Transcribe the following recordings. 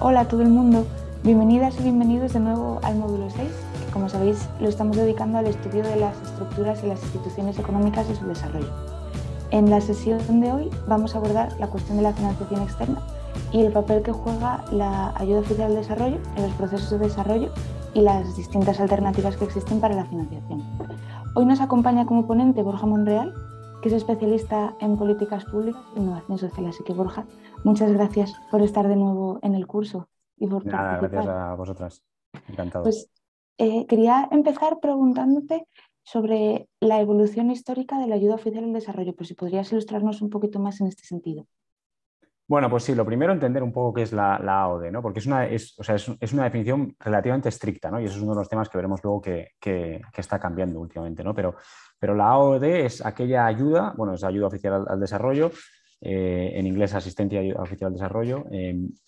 Hola a todo el mundo, bienvenidas y bienvenidos de nuevo al módulo 6, que como sabéis lo estamos dedicando al estudio de las estructuras y las instituciones económicas y su desarrollo. En la sesión de hoy vamos a abordar la cuestión de la financiación externa y el papel que juega la ayuda oficial al desarrollo en los procesos de desarrollo y las distintas alternativas que existen para la financiación. Hoy nos acompaña como ponente Borja Monreal, que es especialista en políticas públicas e innovación social. Así que, Borja, muchas gracias por estar de nuevo en el curso y por Nada, gracias participar. a vosotras. Encantado. Pues quería empezar preguntándote sobre la evolución histórica de la ayuda oficial al desarrollo, pues si podrías ilustrarnos un poquito más en este sentido. Bueno, pues sí, lo primero entender un poco qué es la AOD, ¿no? Porque es una definición relativamente estricta, ¿no? Y eso es uno de los temas que veremos luego que está cambiando últimamente, ¿no? Pero la AOD es aquella ayuda, bueno, es ayuda oficial al desarrollo, en inglés asistencia oficial al desarrollo,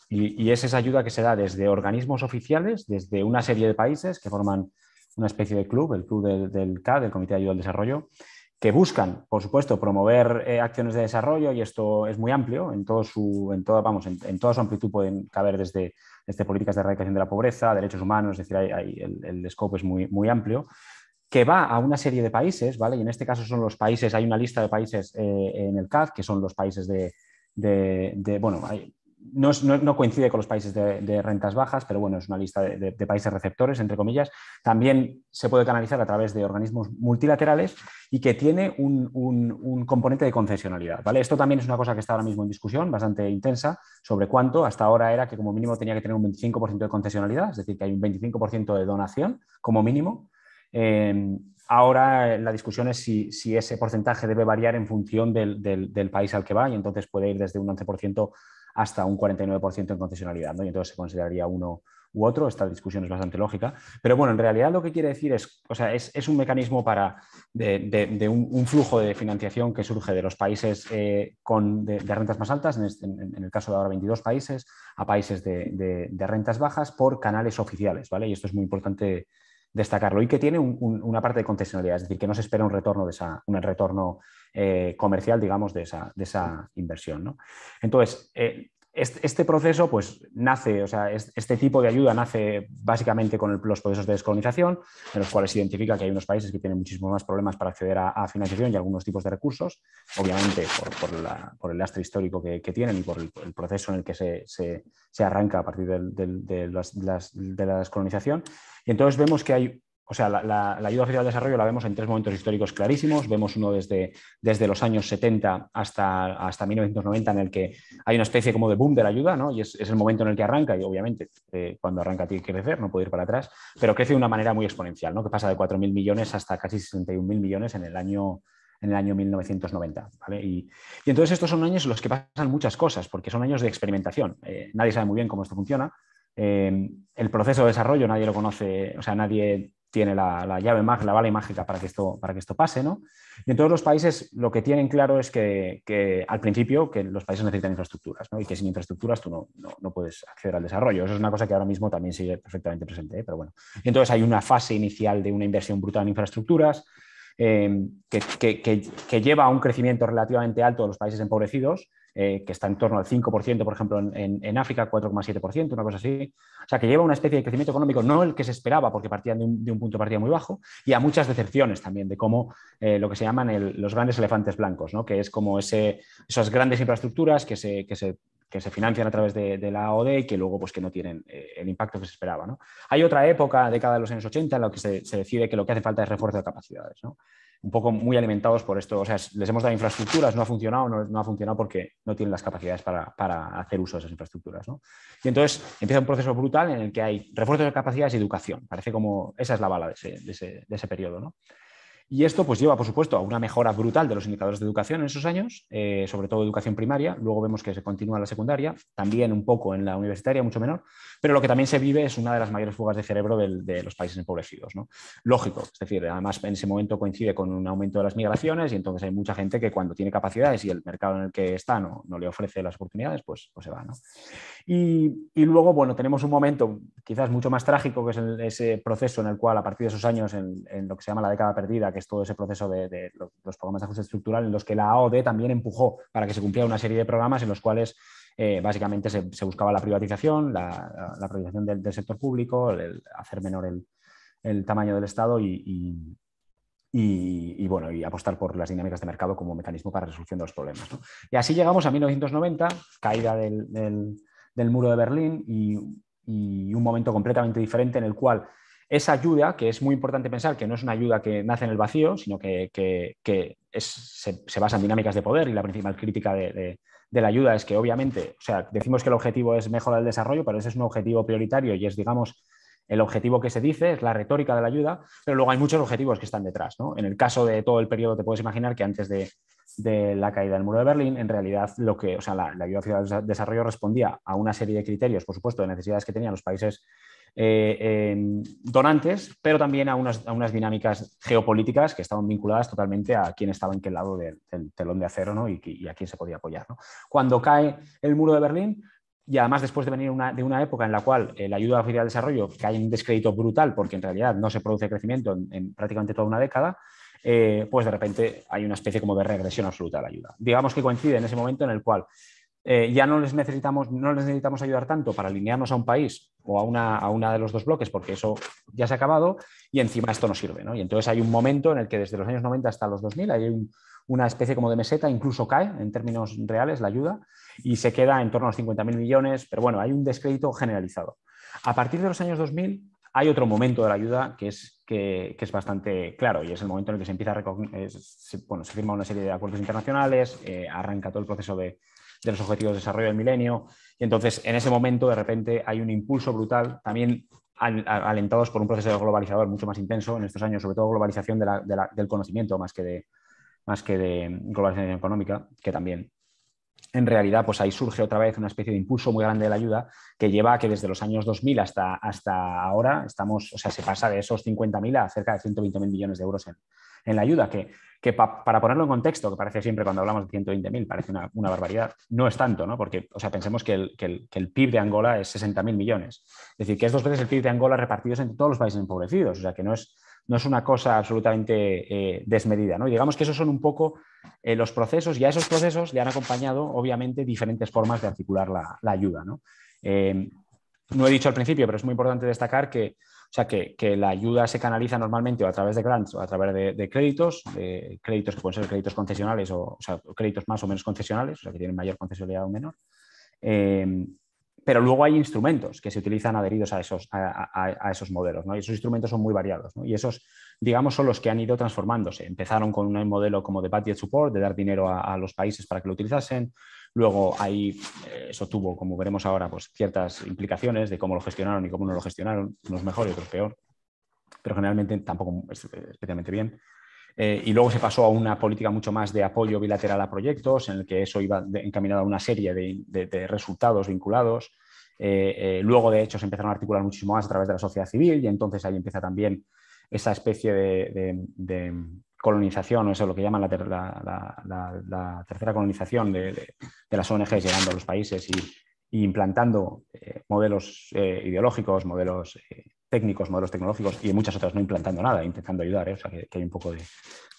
y es esa ayuda que se da desde organismos oficiales, desde una serie de países que forman una especie de club, el club del CAD, del Comité de Ayuda al Desarrollo, que buscan, por supuesto, promover acciones de desarrollo, y esto es muy amplio, en toda su amplitud pueden caber desde políticas de erradicación de la pobreza, derechos humanos, es decir, el scope es muy amplio, que va a una serie de países, ¿vale? Y en este caso son los países, hay una lista de países en el CAD, que son los países bueno, no coincide con los países de rentas bajas, pero bueno, es una lista de países receptores, entre comillas. También se puede canalizar a través de organismos multilaterales y que tiene un componente de concesionalidad, ¿vale? Esto también es una cosa que está ahora mismo en discusión, bastante intensa, sobre cuánto. Hasta ahora era que como mínimo tenía que tener un 25% de concesionalidad, es decir, que hay un 25% de donación como mínimo. Ahora la discusión es si ese porcentaje debe variar en función del país al que va, y entonces puede ir desde un 11% hasta un 49% en concesionalidad, ¿no? Y entonces se consideraría uno u otro. Esta discusión es bastante lógica, pero bueno, en realidad lo que quiere decir es un mecanismo de un flujo de financiación que surge de los países de rentas más altas, en el caso de ahora 22 países, a países de rentas bajas por canales oficiales, ¿vale? Y esto es muy importante destacarlo, y que tiene una parte de concesionalidad, es decir, que no se espera un retorno, un retorno comercial, digamos, de esa inversión, ¿no? Entonces, este proceso pues nace, o sea, este tipo de ayuda nace básicamente con los procesos de descolonización, en los cuales se identifica que hay unos países que tienen muchísimos más problemas para acceder a financiación y a algunos tipos de recursos, obviamente por el lastre histórico que tienen y por el proceso en el que se arranca a partir de la descolonización. Y entonces vemos que hay, o sea, la ayuda oficial al desarrollo la vemos en tres momentos históricos clarísimos. Vemos uno desde los años 70 hasta 1990, en el que hay una especie como de boom de la ayuda, ¿no? Y es el momento en el que arranca, y obviamente cuando arranca tiene que crecer, no puede ir para atrás, pero crece de una manera muy exponencial, ¿no? Que pasa de 4.000 millones hasta casi 61.000 millones en el año 1990, ¿vale? Y entonces estos son años en los que pasan muchas cosas, porque son años de experimentación. Nadie sabe muy bien cómo esto funciona. El proceso de desarrollo nadie lo conoce, o sea, nadie tiene la llave mágica, la bala mágica para que esto pase, ¿no? Y en todos los países lo que tienen claro es que al principio que los países necesitan infraestructuras, ¿no? Y que sin infraestructuras tú no puedes acceder al desarrollo. Eso es una cosa que ahora mismo también sigue perfectamente presente, ¿eh? Pero bueno. Y entonces hay una fase inicial de una inversión brutal en infraestructuras, que lleva a un crecimiento relativamente alto de los países empobrecidos, que está en torno al 5%, por ejemplo, en África, 4,7%, una cosa así. O sea, que lleva una especie de crecimiento económico, no el que se esperaba, porque partían de un punto de partida muy bajo, y a muchas decepciones también de cómo lo que se llaman los grandes elefantes blancos, ¿no? Que es como esas grandes infraestructuras que se financian a través de la AOD y que luego pues, que no tienen el impacto que se esperaba, ¿no? Hay otra época, década de los años 80, en la que se decide que lo que hace falta es refuerzo de capacidades, ¿no? Un poco muy alimentados por esto. O sea, les hemos dado infraestructuras, no ha funcionado, no ha funcionado porque no tienen las capacidades para hacer uso de esas infraestructuras, ¿no? Y entonces empieza un proceso brutal en el que hay refuerzo de capacidades y educación. Parece como esa es la bala de ese periodo, ¿no? Y esto pues lleva, por supuesto, a una mejora brutal de los indicadores de educación en esos años, sobre todo educación primaria. Luego vemos que se continúa en la secundaria, también un poco en la universitaria, mucho menor, pero lo que también se vive es una de las mayores fugas de cerebro de los países empobrecidos, ¿no? Lógico, es decir, además en ese momento coincide con un aumento de las migraciones, y entonces hay mucha gente que cuando tiene capacidades y el mercado en el que está no le ofrece las oportunidades, pues se va, ¿no? Y luego, bueno, tenemos un momento quizás mucho más trágico, que es ese proceso en el cual a partir de esos años, en lo que se llama la década perdida, que es todo ese proceso de los programas de ajuste estructural, en los que la AOD también empujó para que se cumpliera una serie de programas en los cuales básicamente se buscaba la privatización, la privatización del sector público, hacer menor el tamaño del Estado y apostar por las dinámicas de mercado como mecanismo para la resolución de los problemas, ¿no? Y así llegamos a 1990, caída del muro de Berlín y un momento completamente diferente en el cual esa ayuda, que es muy importante pensar que no es una ayuda que nace en el vacío, sino que se basa en dinámicas de poder, y la principal crítica de la ayuda es que obviamente, o sea, decimos que el objetivo es mejorar el desarrollo, pero ese es un objetivo prioritario y es, digamos, el objetivo que se dice, es la retórica de la ayuda, pero luego hay muchos objetivos que están detrás, ¿no? En el caso de todo el periodo te puedes imaginar que antes de la caída del muro de Berlín, en realidad la ayuda oficial al desarrollo respondía a una serie de criterios, por supuesto, de necesidades que tenían los países donantes, pero también a unas dinámicas geopolíticas que estaban vinculadas totalmente a quién estaba en qué lado del telón de acero, ¿no? y a quién se podía apoyar, ¿no? Cuando cae el muro de Berlín, y además después de venir de una época en la cual la ayuda oficial al desarrollo cae en un descrédito brutal porque en realidad no se produce crecimiento en prácticamente toda una década, pues de repente hay una especie como de regresión absoluta de la ayuda. Digamos que coincide en ese momento en el cual ya no les necesitamos ayudar tanto para alinearnos a un país o a una de los dos bloques, porque eso ya se ha acabado, y encima esto no sirve, ¿no? Y entonces hay un momento en el que desde los años 90 hasta los 2000 hay una especie como de meseta, incluso cae en términos reales la ayuda y se queda en torno a los 50.000 millones, pero bueno, hay un descrédito generalizado. A partir de los años 2000 hay otro momento de la ayuda que es bastante claro, y es el momento en el que se empieza se firma una serie de acuerdos internacionales, arranca todo el proceso de los objetivos de desarrollo del milenio, y entonces en ese momento de repente hay un impulso brutal, también alentados por un proceso globalizador mucho más intenso en estos años, sobre todo globalización del conocimiento más que de globalización económica, que también en realidad pues ahí surge otra vez una especie de impulso muy grande de la ayuda que lleva a que desde los años 2000 hasta ahora se pasa de esos 50.000 a cerca de 120.000 millones de euros en la ayuda, que para ponerlo en contexto, que parece siempre cuando hablamos de 120.000 parece una barbaridad, no es tanto, ¿no? Porque pensemos que el PIB de Angola es 60.000 millones, es decir, que es 2 veces el PIB de Angola repartidos entre todos los países empobrecidos, o sea que no es una cosa absolutamente desmedida, ¿no? Y digamos que esos son un poco los procesos, y a esos procesos le han acompañado, obviamente, diferentes formas de articular la ayuda, ¿no? No he dicho al principio, pero es muy importante destacar que la ayuda se canaliza normalmente o a través de grants o a través de créditos que pueden ser créditos concesionales o créditos más o menos concesionales, o sea, que tienen mayor concesionalidad o menor. Pero luego hay instrumentos que se utilizan adheridos a esos modelos, ¿no? Y esos instrumentos son muy variados, ¿no? Y esos, digamos, son los que han ido transformándose. Empezaron con un modelo como de budget support, de dar dinero a los países para que lo utilizasen. Luego eso tuvo, como veremos ahora, pues ciertas implicaciones de cómo lo gestionaron y cómo no lo gestionaron, unos mejor y otros peor, pero generalmente tampoco especialmente bien. Y luego se pasó a una política mucho más de apoyo bilateral a proyectos, en el que eso iba encaminado a una serie de resultados vinculados. Luego, de hecho, se empezaron a articular muchísimo más a través de la sociedad civil, y entonces ahí empieza también esa especie de colonización, o eso es lo que llaman la tercera colonización de las ONGs llegando a los países y implantando modelos ideológicos, modelos técnicos, modelos tecnológicos, y muchas otras no implantando nada, intentando ayudar, o sea que hay un poco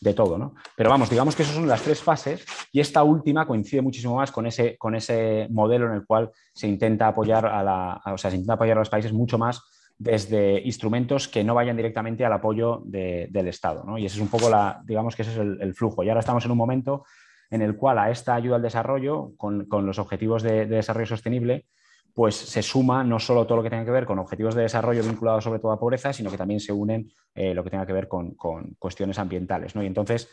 de todo, ¿no? Pero vamos, digamos que esas son las 3 fases, y esta última coincide muchísimo más con ese modelo en el cual se intenta apoyar se intenta apoyar a los países mucho más desde instrumentos que no vayan directamente al apoyo del Estado, ¿no? Y ese es un poco digamos que ese es el flujo. Y ahora estamos en un momento en el cual a esta ayuda al desarrollo, con los objetivos de desarrollo sostenible, pues se suma no solo todo lo que tenga que ver con objetivos de desarrollo vinculados sobre todo a pobreza, sino que también se unen lo que tenga que ver con cuestiones ambientales, ¿no? Y entonces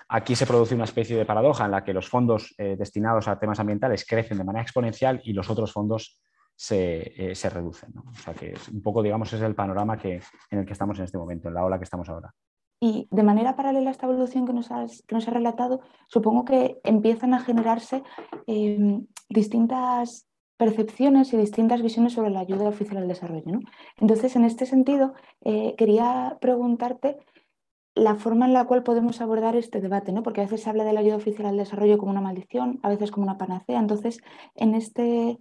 aquí se produce una especie de paradoja en la que los fondos destinados a temas ambientales crecen de manera exponencial y los otros fondos se reducen, ¿no? O sea que es un poco, digamos, es el panorama en el que estamos en este momento, en la ola que estamos ahora. Y de manera paralela a esta evolución que nos has relatado, supongo que empiezan a generarse distintas percepciones y distintas visiones sobre la ayuda oficial al desarrollo, ¿no? Entonces, en este sentido, quería preguntarte la forma en la cual podemos abordar este debate, ¿no? Porque a veces se habla de la ayuda oficial al desarrollo como una maldición, a veces como una panacea. Entonces, en este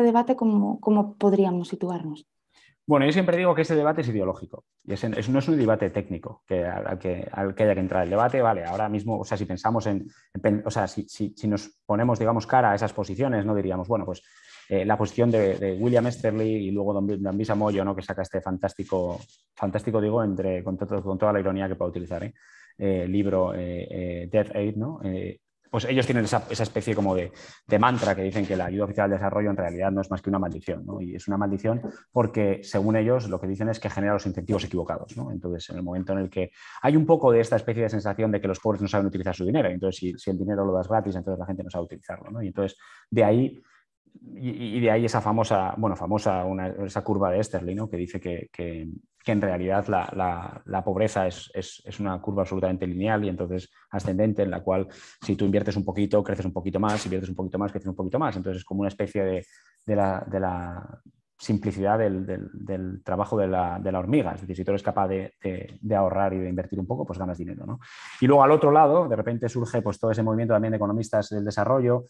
debate, ¿cómo podríamos situarnos? Bueno, yo siempre digo que ese debate es ideológico y no es un debate técnico al que haya que entrar. El debate, vale, ahora mismo, o sea, si pensamos o sea, si nos ponemos, digamos, cara a esas posiciones, no diríamos, bueno, pues la posición de William Easterly y luego don Bisa Moyo, ¿no? Que saca este fantástico digo, con toda la ironía que puedo utilizar, libro Death Aid, ¿no? Pues ellos tienen esa especie como de mantra que dicen que la ayuda oficial al desarrollo en realidad no es más que una maldición, ¿no? Y es una maldición porque, según ellos, lo que dicen es que genera los incentivos equivocados, ¿no? Entonces, en el momento en el que hay un poco de esta especie de sensación de que los pobres no saben utilizar su dinero, entonces si el dinero lo das gratis, entonces la gente no sabe utilizarlo, ¿no? Y entonces, de ahí esa famosa esa curva de Easterly, ¿no? Que dice que en realidad la pobreza es una curva absolutamente lineal y entonces ascendente, en la cual si tú inviertes un poquito, creces un poquito más, si inviertes un poquito más, creces un poquito más. Entonces es como una especie de la simplicidad del trabajo de la hormiga. Es decir, si tú eres capaz de ahorrar y de invertir un poco, pues ganas dinero, ¿no? Y luego al otro lado, de repente surge pues, todo ese movimiento también de economistas del desarrollo,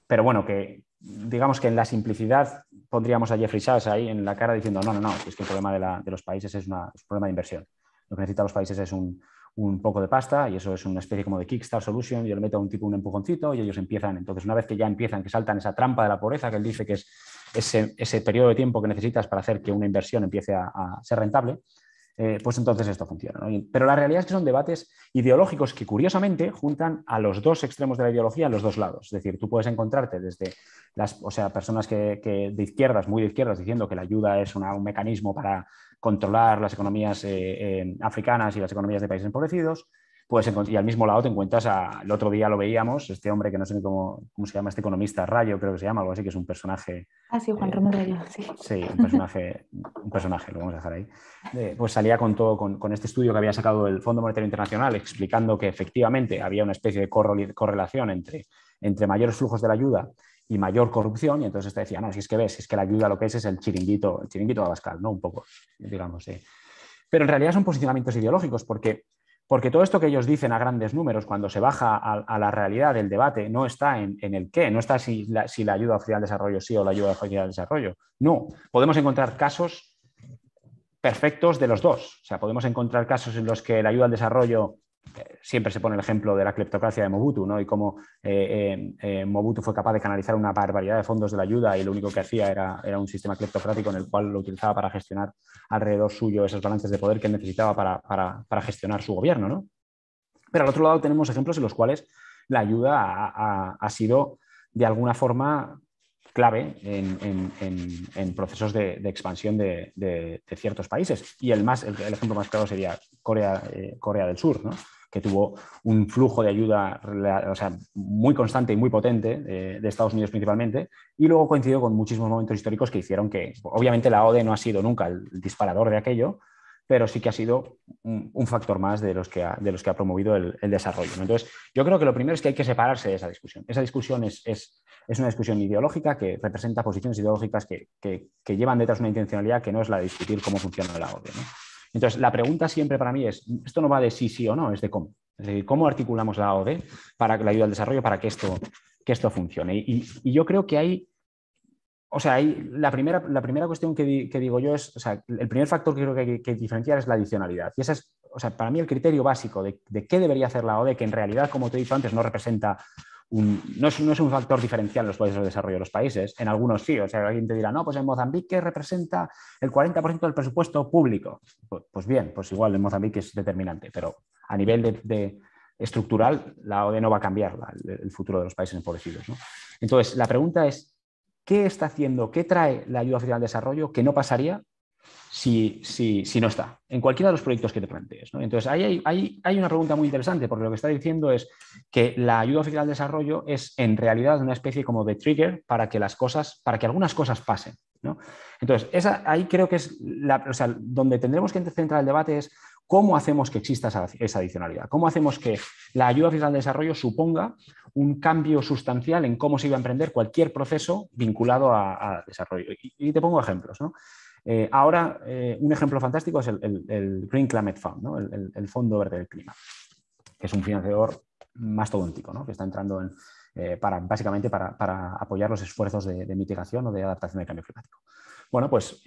pero bueno, que digamos que en la simplicidad pondríamos a Jeffrey Sachs ahí en la cara diciendo no, es que el problema de los países es un problema de inversión. Lo que necesitan los países es un poco de pasta y eso es una especie como de Kickstart Solution. Yo le meto un empujoncito y ellos empiezan. Entonces, una vez que ya empiezan, que saltan esa trampa de la pobreza, que él dice que es ese periodo de tiempo que necesitas para hacer que una inversión empiece a ser rentable, pues entonces esto funciona, ¿no? Pero la realidad es que son debates ideológicos que curiosamente juntan a los dos extremos de la ideología en los dos lados. Es decir, tú puedes encontrarte desde personas que de izquierdas, muy de izquierdas, diciendo que la ayuda es un mecanismo para controlar las economías africanas y las economías de países empobrecidos. Y al mismo lado te encuentras, el otro día lo veíamos, este hombre que no sé ni cómo se llama, este economista, Rayo creo que se llama, algo así, que es un personaje. Ah, sí, Juan Ramón Rayo, sí. Sí, un personaje, lo vamos a dejar ahí. Pues salía con este estudio que había sacado el Fondo Monetario Internacional explicando que efectivamente había una especie de correlación entre mayores flujos de la ayuda y mayor corrupción, y entonces te decía, no, si es que ves, es que la ayuda lo que es el chiringuito de Abascal, ¿no? Un poco, digamos, sí. Pero en realidad son posicionamientos ideológicos, porque todo esto que ellos dicen a grandes números, cuando se baja a la realidad del debate, no está en el qué, no está si la ayuda oficial al desarrollo sí o la ayuda oficial al desarrollo. No, podemos encontrar casos perfectos de los dos. O sea, podemos encontrar casos en los que la ayuda al desarrollo, siempre se pone el ejemplo de la cleptocracia de Mobutu, ¿no? Y cómo Mobutu fue capaz de canalizar una barbaridad de fondos de la ayuda y lo único que hacía era un sistema cleptocrático en el cual lo utilizaba para gestionar alrededor suyo esos balances de poder que necesitaba para gestionar su gobierno, ¿no? Pero al otro lado tenemos ejemplos en los cuales la ayuda ha sido de alguna forma clave en procesos de expansión de ciertos países. Y el ejemplo más claro sería Corea del Sur, ¿no? Que tuvo un flujo de ayuda muy constante y muy potente de Estados Unidos principalmente, y luego coincidió con muchísimos momentos históricos que hicieron que, obviamente, la ODE no ha sido nunca el disparador de aquello, pero sí que ha sido un factor más de los que ha promovido el desarrollo, ¿no? Entonces, yo creo que lo primero es que hay que separarse de esa discusión. Esa discusión es una discusión ideológica que representa posiciones ideológicas que llevan detrás una intencionalidad que no es la de discutir cómo funciona la ODE, ¿no? Entonces, la pregunta siempre para mí es, esto no va de sí o no, es de cómo. Es decir, cómo articulamos la ODE para la ayuda al desarrollo para que esto funcione. Y yo creo que hay... O sea, la primera cuestión que digo yo es, o sea, el primer factor que creo que hay que diferenciar es la adicionalidad. Y esa es, o sea, para mí el criterio básico de qué debería hacer la ODE, que en realidad, como te he dicho antes, no representa no es un factor diferencial en los procesos de desarrollo de los países. En algunos sí. O sea, alguien te dirá, no, pues en Mozambique representa el 40% del presupuesto público. Pues bien, pues igual en Mozambique es determinante, pero a nivel de estructural, la ODE no va a cambiar el futuro de los países empobrecidos, ¿no? Entonces, la pregunta es, ¿qué está haciendo, qué trae la ayuda oficial al desarrollo que no pasaría si no está? En cualquiera de los proyectos que te plantees, ¿no? Entonces, hay una pregunta muy interesante, porque lo que está diciendo es que la ayuda oficial al desarrollo es en realidad una especie como de trigger para que algunas cosas pasen, ¿no? Entonces, ahí creo que es donde tendremos que centrar el debate es cómo hacemos que exista esa adicionalidad, cómo hacemos que la ayuda oficial al desarrollo suponga un cambio sustancial en cómo se iba a emprender cualquier proceso vinculado a desarrollo. Y te pongo ejemplos, ¿no? Ahora, un ejemplo fantástico es el Green Climate Fund, ¿no? el Fondo Verde del Clima, que es un financiador mastodóntico, ¿no? Que está entrando básicamente para apoyar los esfuerzos de mitigación o de adaptación al cambio climático. Bueno, pues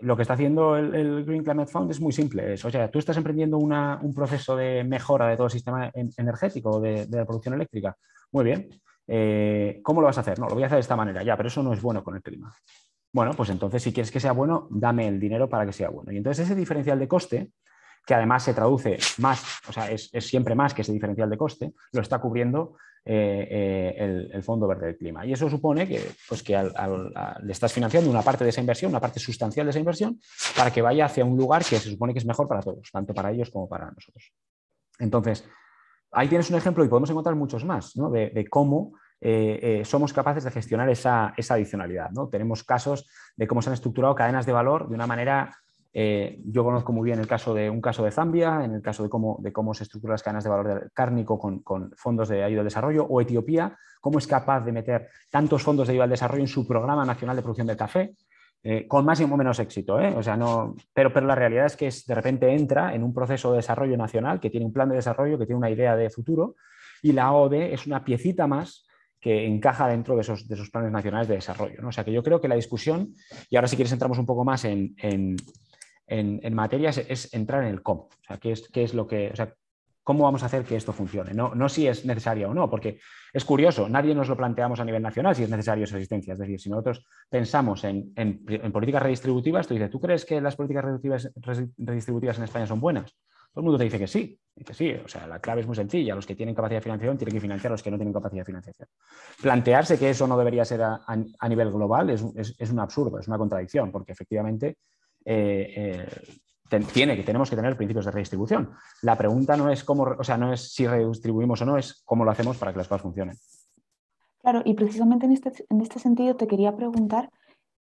lo que está haciendo el Green Climate Fund es muy simple. O sea, tú estás emprendiendo un proceso de mejora de todo el sistema energético de la producción eléctrica. Muy bien. ¿Cómo lo vas a hacer? No, lo voy a hacer de esta manera, ya, pero eso no es bueno con el clima. Bueno, pues entonces si quieres que sea bueno, dame el dinero para que sea bueno. Y entonces ese diferencial de coste, que además se traduce más, o sea, es siempre más que ese diferencial de coste, lo está cubriendo el Fondo Verde del Clima. Y eso supone que, pues que le estás financiando una parte de esa inversión, una parte sustancial de esa inversión, para que vaya hacia un lugar que se supone que es mejor para todos, tanto para ellos como para nosotros. Entonces, ahí tienes un ejemplo y podemos encontrar muchos más, ¿no? de cómo somos capaces de gestionar esa adicionalidad, ¿no? Tenemos casos de cómo se han estructurado cadenas de valor de una manera. Yo conozco muy bien un caso de Zambia, en el caso de cómo se estructuran las cadenas de valor cárnico con fondos de ayuda al desarrollo, o Etiopía, cómo es capaz de meter tantos fondos de ayuda al desarrollo en su programa nacional de producción de café, con más y menos éxito. O sea, pero la realidad es que de repente entra en un proceso de desarrollo nacional que tiene un plan de desarrollo, que tiene una idea de futuro, y la AOD es una piecita más que encaja dentro de esos planes nacionales de desarrollo, ¿no? O sea, que yo creo que la discusión, y ahora si quieres entramos un poco más en materia, es entrar en el cómo. O sea, qué es lo que, o sea, cómo vamos a hacer que esto funcione. No si es necesaria o no, porque es curioso, nadie nos lo planteamos a nivel nacional si es necesario esa asistencia. Es decir, si nosotros pensamos en políticas redistributivas, tú dices, ¿tú crees que las políticas redistributivas en España son buenas? Todo el mundo te dice que sí. O sea, la clave es muy sencilla. Los que tienen capacidad de financiación tienen que financiar a los que no tienen capacidad de financiación. Plantearse que eso no debería ser a nivel global es un absurdo, es una contradicción, porque efectivamente tenemos que tener principios de redistribución. La pregunta no es no es si redistribuimos o no, es cómo lo hacemos para que las cosas funcionen. Claro, y precisamente en este sentido te quería preguntar,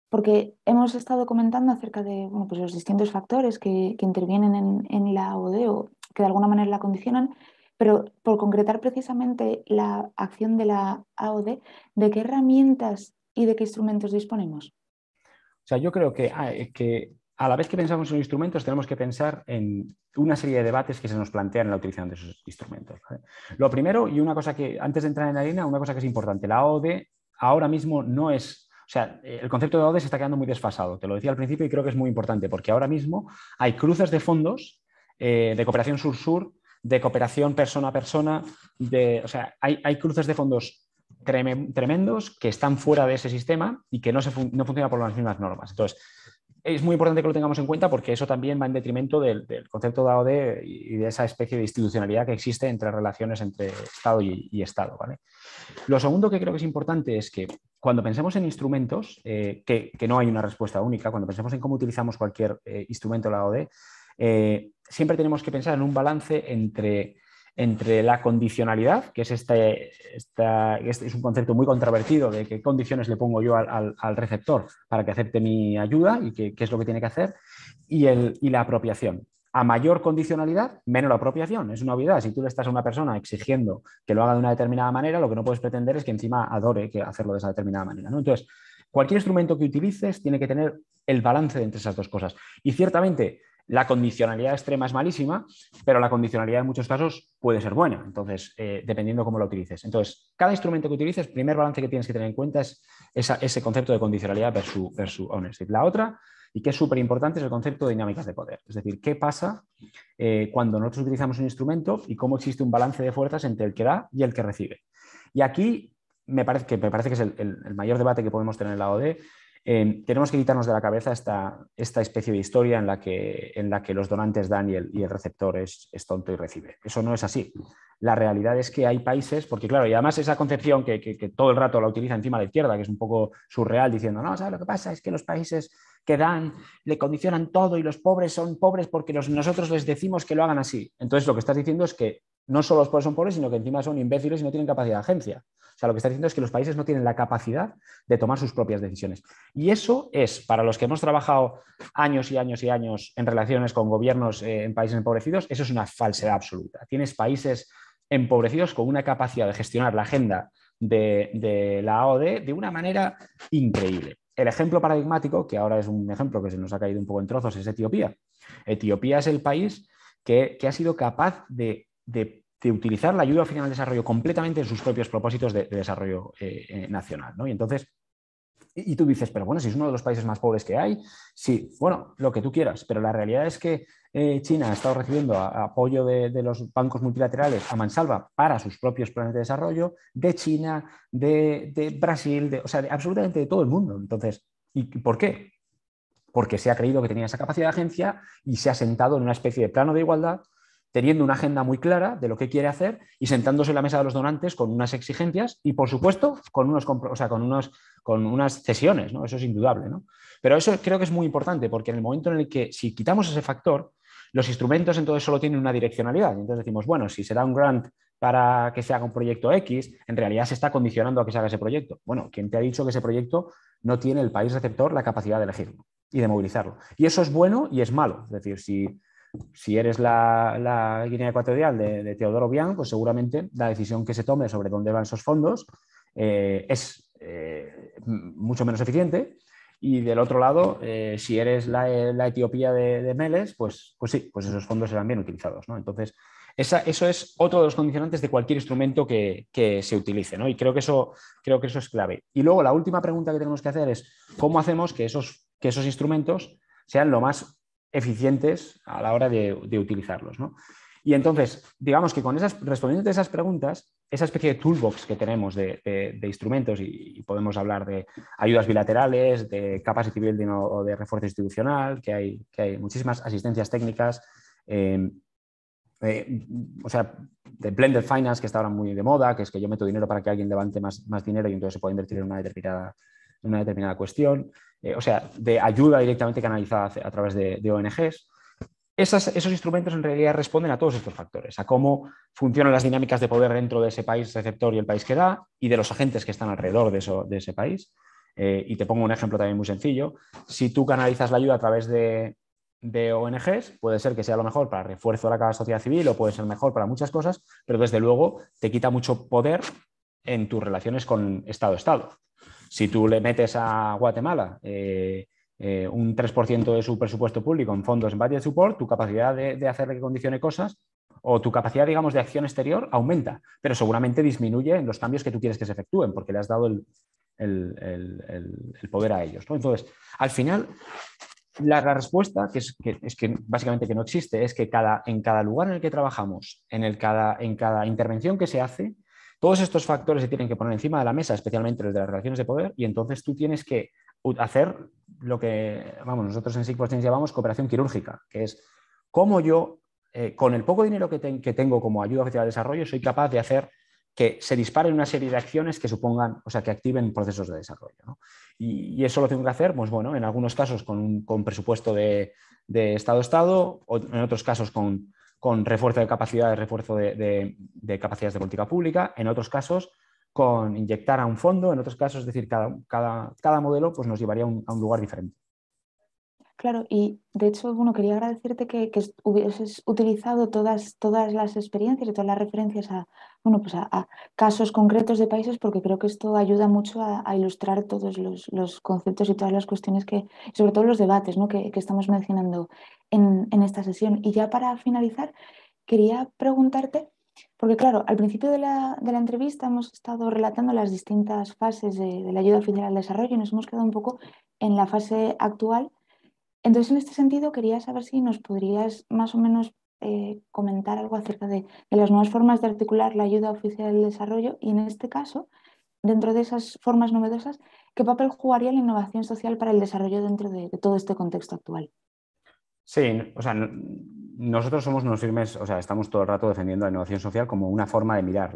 porque hemos estado comentando acerca de pues los distintos factores que intervienen en la AOD o que de alguna manera la condicionan, pero por concretar precisamente la acción de la AOD, ¿de qué herramientas y de qué instrumentos disponemos? O sea, yo creo que a la vez que pensamos en instrumentos, tenemos que pensar en una serie de debates que se nos plantean en la utilización de esos instrumentos, ¿vale? Lo primero, y una cosa que, antes de entrar en la harina, una cosa que es importante, la AOD ahora mismo no es. O sea, el concepto de AOD se está quedando muy desfasado. Te lo decía al principio y creo que es muy importante porque ahora mismo hay cruces de fondos de cooperación sur-sur, de cooperación persona a persona, o sea, hay cruces de fondos tremendos que están fuera de ese sistema y que no funcionan por las mismas normas. Entonces, es muy importante que lo tengamos en cuenta porque eso también va en detrimento del concepto de AOD y de esa especie de institucionalidad que existe entre relaciones entre Estado y Estado, ¿vale? Lo segundo que creo que es importante es que cuando pensemos en instrumentos, que no hay una respuesta única, cuando pensemos en cómo utilizamos cualquier instrumento de la AOD, siempre tenemos que pensar en un balance entre la condicionalidad, que es un concepto muy controvertido de qué condiciones le pongo yo al receptor para que acepte mi ayuda y qué es lo que tiene que hacer, y la apropiación. A mayor condicionalidad, menos la apropiación. Es una obviedad. Si tú le estás a una persona exigiendo que lo haga de una determinada manera, lo que no puedes pretender es que encima adore que hacerlo de esa determinada manera, ¿no? Entonces, cualquier instrumento que utilices tiene que tener el balance entre esas dos cosas. Y ciertamente, la condicionalidad extrema es malísima, pero la condicionalidad en muchos casos puede ser buena, entonces, dependiendo cómo lo utilices. Entonces, cada instrumento que utilices, el primer balance que tienes que tener en cuenta es ese concepto de condicionalidad versus ownership. La otra, y que es súper importante, es el concepto de dinámicas de poder. Es decir, qué pasa cuando nosotros utilizamos un instrumento y cómo existe un balance de fuerzas entre el que da y el que recibe. Y aquí me parece que es el mayor debate que podemos tener en la OD. Tenemos que quitarnos de la cabeza esta especie de historia en la que los donantes dan y el receptor es tonto y recibe. Eso no es así. La realidad es que hay países, porque claro, y además esa concepción que todo el rato la utiliza encima de la izquierda, que es un poco surreal, diciendo, no, ¿sabes lo que pasa? Es que los países que dan le condicionan todo y los pobres son pobres porque nosotros les decimos que lo hagan así. Entonces lo que estás diciendo es que no solo los pobres son pobres, sino que encima son imbéciles y no tienen capacidad de agencia. O sea, lo que está diciendo es que los países no tienen la capacidad de tomar sus propias decisiones. Y eso es, para los que hemos trabajado años y años y años en relaciones con gobiernos en países empobrecidos, eso es una falsedad absoluta. Tienes países empobrecidos con una capacidad de gestionar la agenda de la AOD de una manera increíble. El ejemplo paradigmático, que ahora es un ejemplo que se nos ha caído un poco en trozos, es Etiopía. Etiopía es el país que ha sido capaz de de utilizar la ayuda oficial al desarrollo completamente en sus propios propósitos de desarrollo nacional, ¿no? Y entonces, y tú dices, pero bueno, si es uno de los países más pobres que hay, sí, bueno, lo que tú quieras, pero la realidad es que China ha estado recibiendo apoyo de los bancos multilaterales a mansalva para sus propios planes de desarrollo, de China, de Brasil, o sea, absolutamente de todo el mundo. Entonces, ¿y por qué? Porque se ha creído que tenía esa capacidad de agencia y se ha sentado en una especie de plano de igualdad, teniendo una agenda muy clara de lo que quiere hacer y sentándose en la mesa de los donantes con unas exigencias y, por supuesto, con unas cesiones, ¿no? Eso es indudable, ¿no? Pero eso creo que es muy importante, porque en el momento en el que, si quitamos ese factor, los instrumentos entonces solo tienen una direccionalidad. Entonces decimos, bueno, si se da un grant para que se haga un proyecto X, en realidad se está condicionando a que se haga ese proyecto. Bueno, ¿quién te ha dicho que ese proyecto no tiene el país receptor la capacidad de elegirlo y de movilizarlo? Y eso es bueno y es malo. Es decir, si eres la Guinea Ecuatorial de Teodoro Obiang, pues seguramente la decisión que se tome sobre dónde van esos fondos es mucho menos eficiente. Y del otro lado, si eres la Etiopía de Meles, pues sí, pues esos fondos serán bien utilizados, ¿no? Entonces, eso es otro de los condicionantes de cualquier instrumento que se utilice, ¿no? Y creo que eso es clave. Y luego la última pregunta que tenemos que hacer es ¿cómo hacemos que esos instrumentos sean lo más eficientes a la hora de utilizarlos, ¿no? Y entonces, digamos que respondiendo a esas preguntas, esa especie de toolbox que tenemos de instrumentos, y podemos hablar de ayudas bilaterales, de capacity building o de refuerzo institucional, que hay muchísimas asistencias técnicas, o sea, de blended finance, que está ahora muy de moda, que es que yo meto dinero para que alguien levante más dinero y entonces se puede invertir en una determinada cuestión, o sea, de ayuda directamente canalizada a través de ONGs. Esos instrumentos en realidad responden a todos estos factores, a cómo funcionan las dinámicas de poder dentro de ese país receptor y el país que da, y de los agentes que están alrededor de ese país. Y te pongo un ejemplo también muy sencillo. Si tú canalizas la ayuda a través de ONGs, puede ser que sea lo mejor para refuerzo de la sociedad civil o puede ser mejor para muchas cosas, pero desde luego te quita mucho poder en tus relaciones con Estado-Estado. Si tú le metes a Guatemala un 3% de su presupuesto público en fondos en budget support, tu capacidad de hacerle que condicione cosas o tu capacidad, digamos, de acción exterior aumenta, pero seguramente disminuye en los cambios que tú quieres que se efectúen porque le has dado el poder a ellos, ¿no? Entonces, al final, la respuesta, que es que básicamente que no existe, es que en cada lugar en el que trabajamos, en cada intervención que se hace, todos estos factores se tienen que poner encima de la mesa, especialmente los de las relaciones de poder, y entonces tú tienes que hacer lo que nosotros en SIG llamamos cooperación quirúrgica, que es cómo yo, con el poco dinero que tengo como ayuda oficial al desarrollo, soy capaz de hacer que se disparen una serie de acciones que supongan, o sea, que activen procesos de desarrollo, ¿no? Y eso lo tengo que hacer, pues bueno, en algunos casos con presupuesto de Estado-Estado, o en otros casos con refuerzo de capacidades, refuerzo de capacidades de política pública, en otros casos con inyectar a un fondo, en otros casos, es decir, cada modelo pues, nos llevaría a un lugar diferente. Claro, y de hecho, bueno, quería agradecerte que hubieses utilizado todas las experiencias y todas las referencias a casos concretos de países, porque creo que esto ayuda mucho a ilustrar todos los conceptos y todas las cuestiones sobre todo los debates, ¿no? que estamos mencionando en esta sesión. Y ya para finalizar, quería preguntarte, porque claro, al principio de la entrevista hemos estado relatando las distintas fases de la ayuda oficial al desarrollo y nos hemos quedado un poco en la fase actual. Entonces, en este sentido, quería saber si nos podrías más o menos comentar algo acerca de las nuevas formas de articular la ayuda oficial al desarrollo y, en este caso, dentro de esas formas novedosas, ¿qué papel jugaría la innovación social para el desarrollo dentro de todo este contexto actual? Sí, o sea, nosotros somos unos firmes, o sea, estamos todo el rato defendiendo la innovación social como una forma de mirar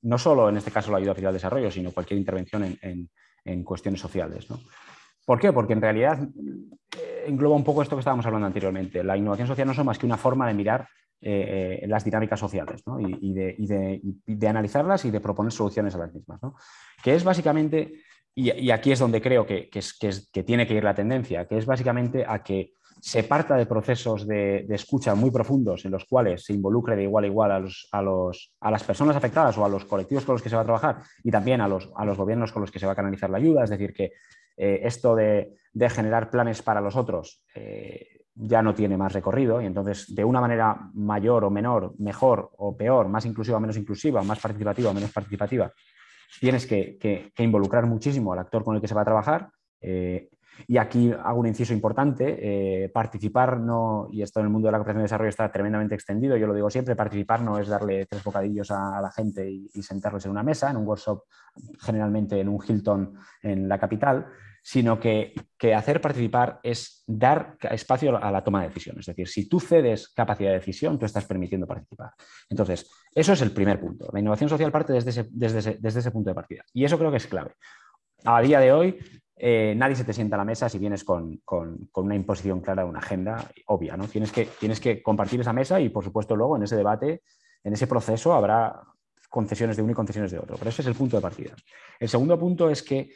no solo en este caso la ayuda oficial al desarrollo, sino cualquier intervención en cuestiones sociales, ¿no? ¿Por qué? Porque en realidad engloba un poco esto que estábamos hablando anteriormente. La innovación social no es más que una forma de mirar las dinámicas sociales, ¿no? y de analizarlas y de proponer soluciones a las mismas, ¿no? Que es básicamente, y aquí es donde creo que tiene que ir la tendencia, que es básicamente a que se parta de procesos de escucha muy profundos en los cuales se involucre de igual a igual a las personas afectadas o a los colectivos con los que se va a trabajar y también a los gobiernos con los que se va a canalizar la ayuda. Es decir, que esto de generar planes para los otros ya no tiene más recorrido y entonces de una manera mayor o menor, mejor o peor, más inclusiva o menos inclusiva, más participativa o menos participativa, tienes que involucrar muchísimo al actor con el que se va a trabajar. Y aquí hago un inciso importante, participar no, y esto en el mundo de la cooperación de desarrollo está tremendamente extendido, yo lo digo siempre, participar no es darle 3 bocadillos a la gente y sentarlos en una mesa, en un workshop, generalmente en un Hilton en la capital, sino que hacer participar es dar espacio a la toma de decisiones. Es decir, si tú cedes capacidad de decisión, tú estás permitiendo participar. Entonces, eso es el primer punto. La innovación social parte desde ese punto de partida. Y eso creo que es clave. A día de hoy, nadie se te sienta a la mesa si vienes con una imposición clara de una agenda obvia, ¿no? Tienes que compartir esa mesa y, por supuesto, luego en ese debate, en ese proceso, habrá concesiones de uno y concesiones de otro. Pero ese es el punto de partida. El segundo punto es que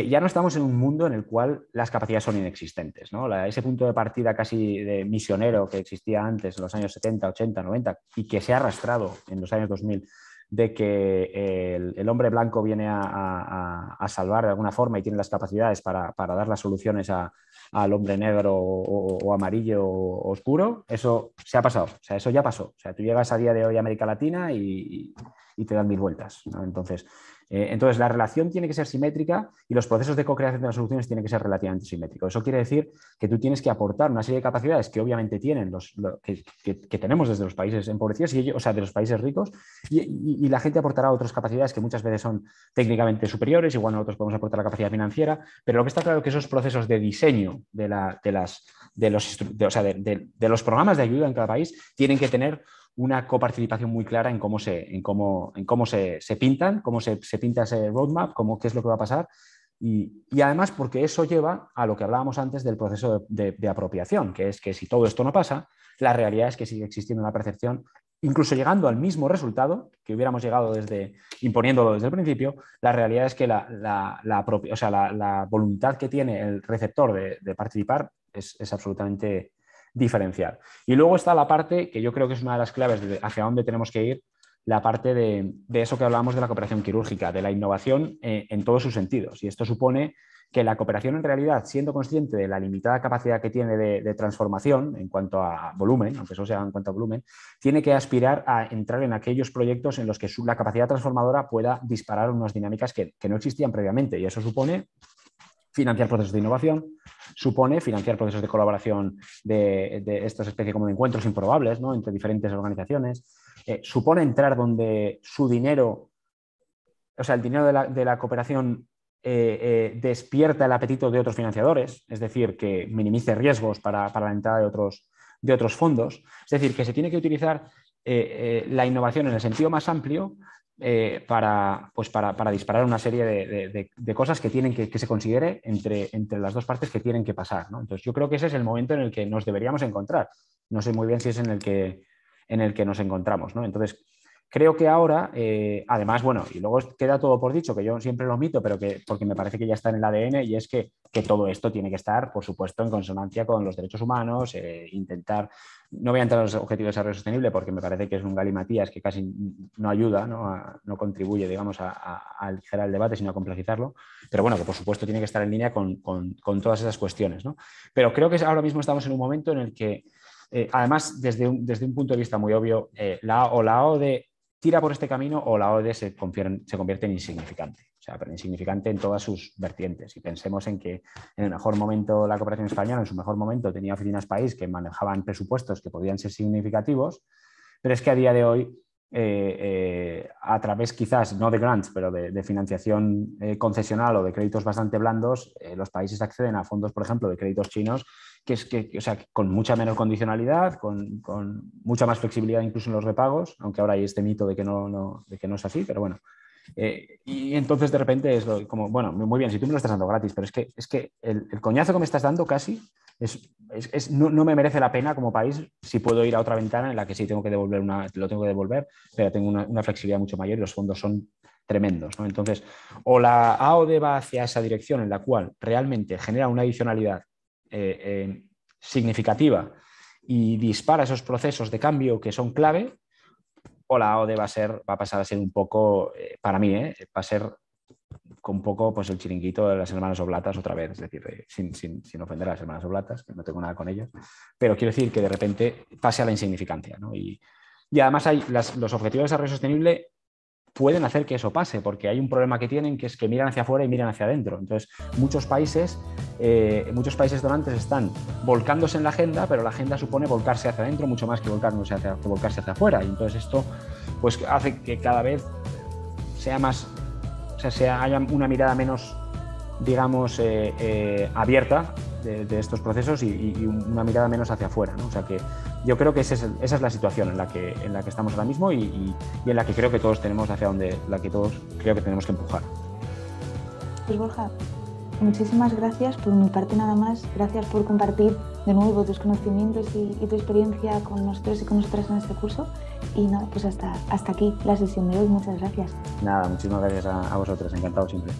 ya no estamos en un mundo en el cual las capacidades son inexistentes, ¿no? Ese punto de partida casi de misionero que existía antes, en los años 70, 80, 90, y que se ha arrastrado en los años 2000, de que el hombre blanco viene a salvar de alguna forma y tiene las capacidades para dar las soluciones al hombre negro o amarillo o oscuro, eso se ha pasado, o sea, eso ya pasó. O sea, tú llegas a día de hoy a América Latina y te dan 1000 vueltas, ¿no? Entonces, la relación tiene que ser simétrica y los procesos de co-creación de las soluciones tienen que ser relativamente simétricos. Eso quiere decir que tú tienes que aportar una serie de capacidades que obviamente tienen que tenemos desde los países empobrecidos, o sea, de los países ricos, y la gente aportará otras capacidades que muchas veces son técnicamente superiores, igual nosotros podemos aportar la capacidad financiera, pero lo que está claro es que esos procesos de diseño de los programas de ayuda en cada país tienen que tener una coparticipación muy clara en cómo se pintan, cómo se pinta ese roadmap, qué es lo que va a pasar. Y además porque eso lleva a lo que hablábamos antes del proceso de apropiación, que es que si todo esto no pasa, la realidad es que sigue existiendo una percepción, incluso llegando al mismo resultado que hubiéramos llegado imponiéndolo desde el principio, la realidad es que la voluntad que tiene el receptor de participar es absolutamente diferencial. Y luego está la parte que yo creo que es una de las claves de hacia dónde tenemos que ir, la parte de eso que hablábamos de la cooperación quirúrgica, de la innovación en todos sus sentidos. Y esto supone que la cooperación en realidad, siendo consciente de la limitada capacidad que tiene de transformación en cuanto a volumen, aunque eso sea en cuanto a volumen, tiene que aspirar a entrar en aquellos proyectos en los que la capacidad transformadora pueda disparar unas dinámicas que no existían previamente. Y eso supone financiar procesos de innovación, supone financiar procesos de colaboración de estas especies como de encuentros improbables, ¿no?, entre diferentes organizaciones, supone entrar donde su dinero, o sea, el dinero de la cooperación despierta el apetito de otros financiadores, es decir, que minimice riesgos para la entrada de otros fondos, es decir, que se tiene que utilizar la innovación en el sentido más amplio para disparar una serie de cosas que tienen que se considere entre las dos partes que tienen que pasar, ¿no? Entonces yo creo que ese es el momento en el que nos deberíamos encontrar. No sé muy bien si es en el que nos encontramos, ¿no? Entonces creo que ahora, además, bueno, y luego queda todo por dicho, que yo siempre lo omito, pero porque me parece que ya está en el ADN, y es que todo esto tiene que estar, por supuesto, en consonancia con los derechos humanos, intentar, no voy a entrar en los objetivos de desarrollo sostenible porque me parece que es un galimatías que casi no ayuda, no contribuye, digamos, a aligerar el debate, sino a complejizarlo, pero bueno, que por supuesto tiene que estar en línea con todas esas cuestiones, ¿no? Pero creo que ahora mismo estamos en un momento en el que, además, desde un punto de vista muy obvio, la OCDE tira por este camino o la OCDE se convierte en insignificante, o sea, pero insignificante en todas sus vertientes. Y pensemos en que en el mejor momento la cooperación española, en su mejor momento, tenía oficinas país que manejaban presupuestos que podían ser significativos, pero es que a día de hoy, a través quizás, no de grants, pero de financiación concesional o de créditos bastante blandos, los países acceden a fondos, por ejemplo, de créditos chinos, o sea, con mucha menor condicionalidad, con mucha más flexibilidad incluso en los repagos, aunque ahora hay este mito de que no es así, pero bueno. Y entonces de repente es como, bueno, muy bien, si tú me lo estás dando gratis, pero es que el coñazo que me estás dando casi no me merece la pena como país si puedo ir a otra ventana en la que sí tengo que devolver lo tengo que devolver, pero tengo una flexibilidad mucho mayor y los fondos son tremendos, ¿no? Entonces, o la AOD va hacia esa dirección en la cual realmente genera una adicionalidad significativa y dispara esos procesos de cambio que son clave, o la AOD va a pasar a ser un poco, para mí, va a ser con un poco pues, el chiringuito de las hermanas Oblatas otra vez, es decir, sin ofender a las hermanas Oblatas, que no tengo nada con ellas, pero quiero decir que de repente pase a la insignificancia, ¿no? Y además los objetivos de desarrollo sostenible pueden hacer que eso pase, porque hay un problema que tienen, que es que miran hacia afuera y miran hacia adentro. Entonces, muchos países donantes están volcándose en la agenda, pero la agenda supone volcarse hacia adentro mucho más que volcarse hacia afuera. Y entonces esto pues, hace que cada vez sea más, haya una mirada menos, digamos, abierta de estos procesos y una mirada menos hacia afuera, ¿no? O sea que yo creo que esa es la situación en la que estamos ahora mismo y en la que creo que todos tenemos creo que tenemos que empujar. Pues Borja, muchísimas gracias. Por mi parte nada más, gracias por compartir de nuevo tus conocimientos y tu experiencia con nosotros y con nosotras en este curso. Y nada, pues hasta aquí la sesión de hoy. Muchas gracias. Nada, muchísimas gracias a vosotros, encantado siempre.